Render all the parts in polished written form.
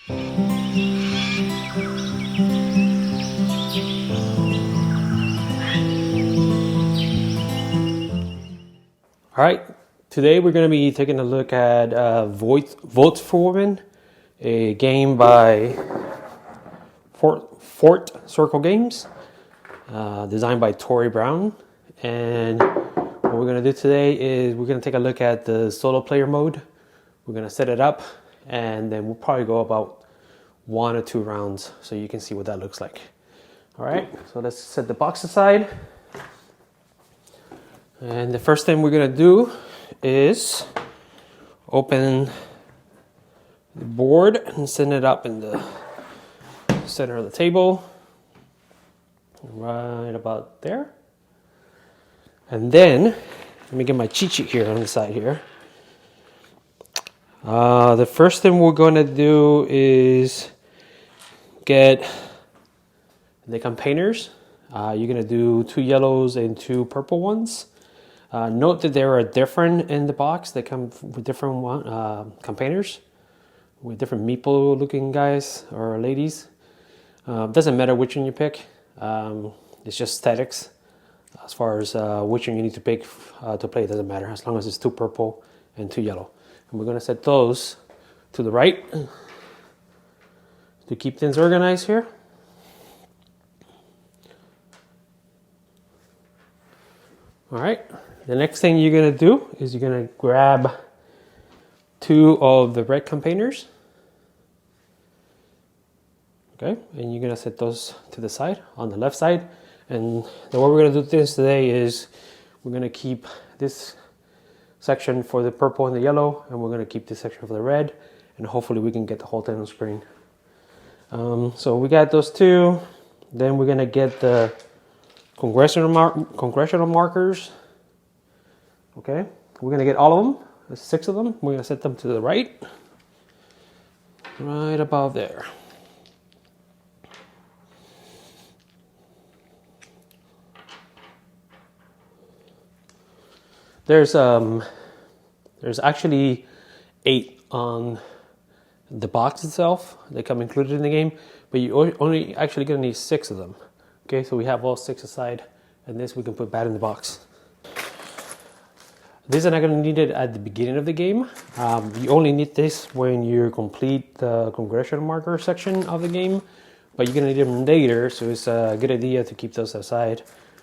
All right, today we're going to be taking a look at Votes for Women, a game by Fort Circle Games, designed by Tori Brown. And what we're going to do today is we're going to take a look at the solo player mode. We're going to set it up, and then we'll probably go about 1 or 2 rounds so you can see what that looks like. All right, so let's set the box aside. And the first thing we're going to do is open the board and set it up in the center of the table, right about there. And then, let me get my cheat sheet here on the side here. The first thing we're going to do is get the campaigners. You're going to do 2 yellows and 2 purple ones. Note that they are different in the box. They come with different campaigners, with different meeple looking guys or ladies. Doesn't matter which one you pick. It's just aesthetics. As far as which one you need to pick to play, it doesn't matter, as long as it's 2 purple and 2 yellow. And we're going to set those to the right to keep things organized here. All right. The next thing you're going to do is you're going to grab 2 of the red campaigners. Okay, and you're going to set those to the side, on the left side. And the way we're going to do this today is we're going to keep this section for the purple and the yellow, and we're going to keep this section for the red, and hopefully we can get the whole thing on screen. So we got those 2. Then we're going to get the congressional markers. Okay, we're going to get all of them. There's 6 of them. We're going to set them to the right above there. There's actually 8 on the box itself. They come included in the game, but you only actually going to need 6 of them. Okay, so we have all 6 aside, and this we can put back in the box. These are not going to need it at the beginning of the game. You only need this when you complete the congressional marker section of the game, but you're going to need them later, so it's a good idea to keep those aside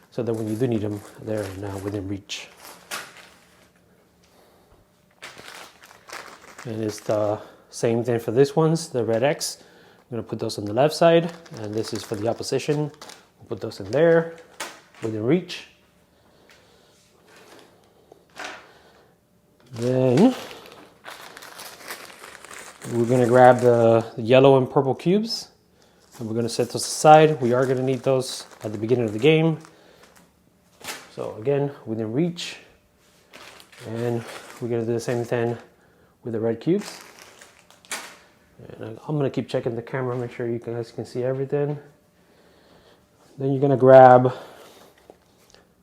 so that when you do need them, they're now within reach. And it's the same thing for this ones, the red X. I'm going to put those on the left side, and this is for the opposition. We'll put those in there within reach. Then we're going to grab the yellow and purple cubes, and we're going to set those aside. We are going to need those at the beginning of the game. So again, within reach. And we're going to do the same thing with the red cubes. And I'm going to keep checking the camera, make sure you guys can see everything. Then you're going to grab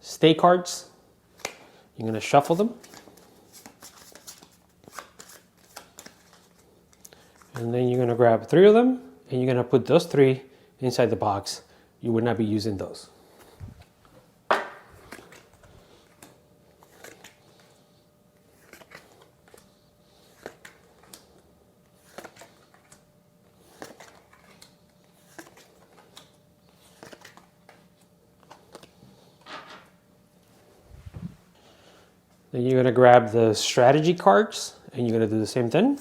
stay cards. You're going to shuffle them. And then you're going to grab 3 of them, and you're going to put those 3 inside the box. You would not be using those. Then you're going to grab the strategy cards, and you're going to do the same thing.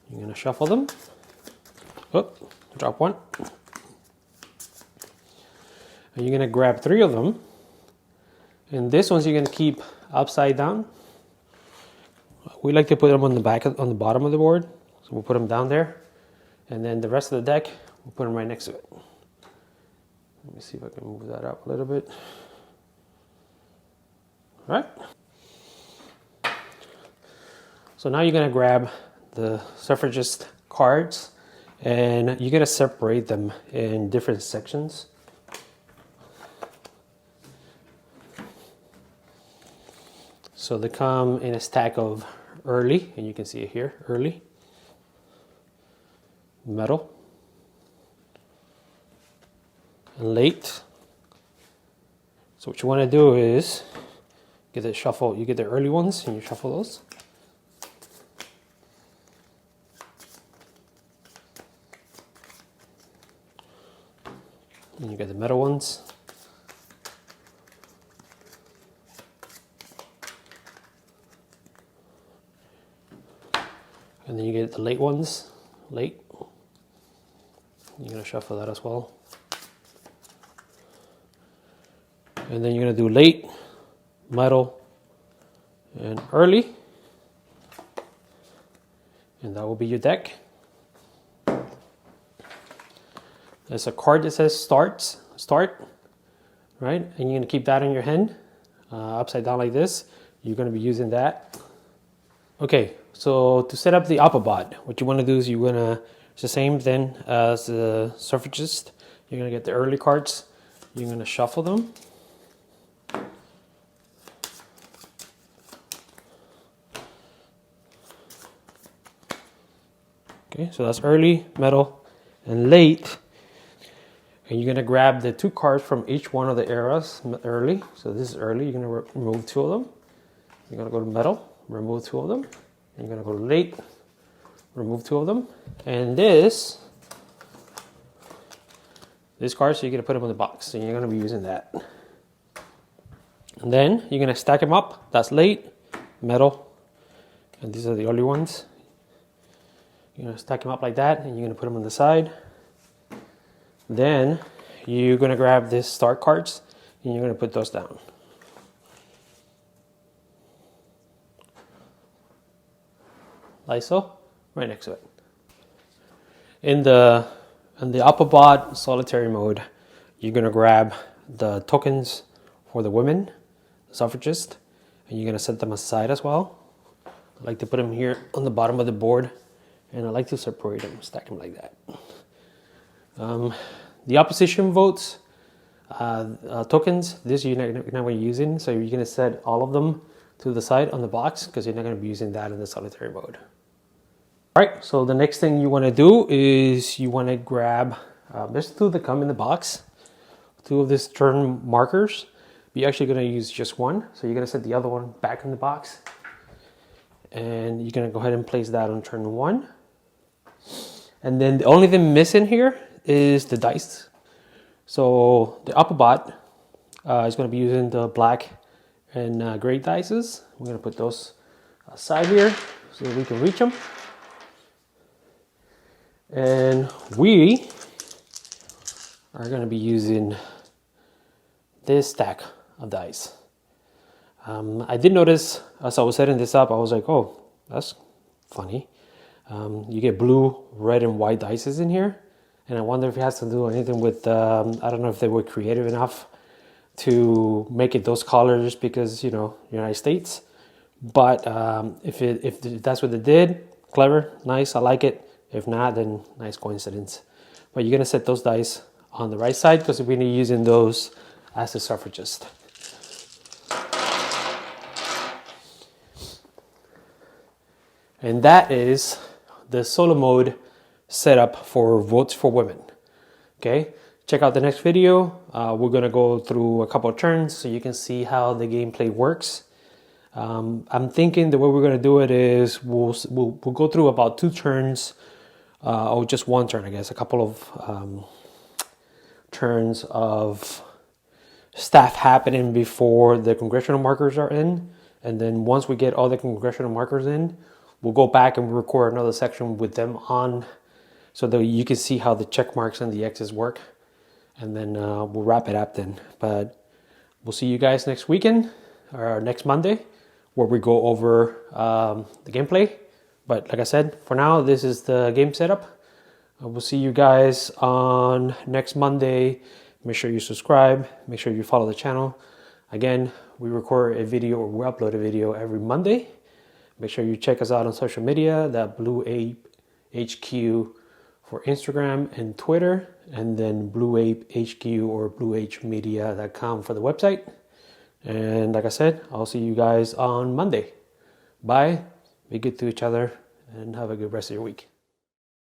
You're going to shuffle them. Oh, drop 1. And you're going to grab 3 of them. And this ones you're going to keep upside down. We like to put them on the bottom of the board. So we'll put them down there. And then the rest of the deck, we'll put them right next to it. Let me see if I can move that up a little bit. All right. So now you're going to grab the suffragist cards, and you're going to separate them in different sections. So they come in a stack of early, and you can see it here, early. metal, and late. So what you want to do is get the shuffle. You get the early ones and you shuffle those. And you get the metal ones. And then you get the late ones, late. You're gonna shuffle that as well. And then you're gonna do late, metal, and early. And that will be your deck. There's a card that says start, right? And you're gonna keep that in your hand, upside down like this. You're gonna be using that. Okay, so to set up the Autobot, what you wanna do is it's the same thing as the suffragist. You're gonna get the early cards. You're gonna shuffle them. Okay, so that's early, metal, and late. And you're gonna grab the 2 cards from each one of the eras early. So this is early, you're gonna remove 2 of them. You're gonna go to metal, remove 2 of them. And you're gonna go to late, remove 2 of them. And this card, so you're gonna put them in the box. So you're gonna be using that. And then you're gonna stack them up. That's late, metal, and these are the early ones. You're gonna stack them up like that, and you're gonna put them on the side. Then you're gonna grab these start cards, and you're gonna put those down. Like so, right next to it. In the Autobot solitary mode, you're gonna grab the tokens for the women, the suffragist, and you're gonna set them aside as well. I like to put them here on the bottom of the board. And I like to separate them, stack them like that. The opposition votes, tokens, this you're not going to be using, so you're going to set all of them to the side on the box because you're not going to be using that in the solitary mode. All right, so the next thing you want to do is you want to grab, there's 2 that come in the box, 2 of these turn markers. You're actually going to use just 1, so you're going to set the other one back in the box. And you're going to go ahead and place that on turn 1. And then the only thing missing here is the dice. So the Autobot is going to be using the black and gray dices. We're going to put those aside here so we can reach them. And we are going to be using this stack of dice. I did notice as I was setting this up, I was like, oh, that's funny. You get blue, red, and white dices in here. And I wonder if it has to do anything with, I don't know if they were creative enough to make it those colors because, you know, United States. But if that's what they did, clever, nice, I like it. If not, then nice coincidence. But you're going to set those dice on the right side because we're going to be using those as a suffragist. And that is the solo mode setup for votes for women. Okay, check out the next video. We're gonna go through a couple of turns so you can see how the gameplay works. I'm thinking the way we're gonna do it is we'll go through about 2 turns, or just 1 turn, I guess, a couple of turns of stuff happening before the congressional markers are in, and then once we get all the congressional markers in, we'll go back and record another section with them on so that you can see how the check marks and the X's work. And then we'll wrap it up then. But we'll see you guys next weekend or next Monday where we go over the gameplay. But like I said, for now, this is the game setup. We'll see you guys on next Monday. Make sure you subscribe. Make sure you follow the channel. Again, we record a video or we upload a video every Monday. Make sure you check us out on social media, that BlueApe HQ for Instagram and Twitter, and then BlueApe HQ or blueapemedia.com for the website. And like I said, I'll see you guys on Monday. Bye. Be good to each other and have a good rest of your week.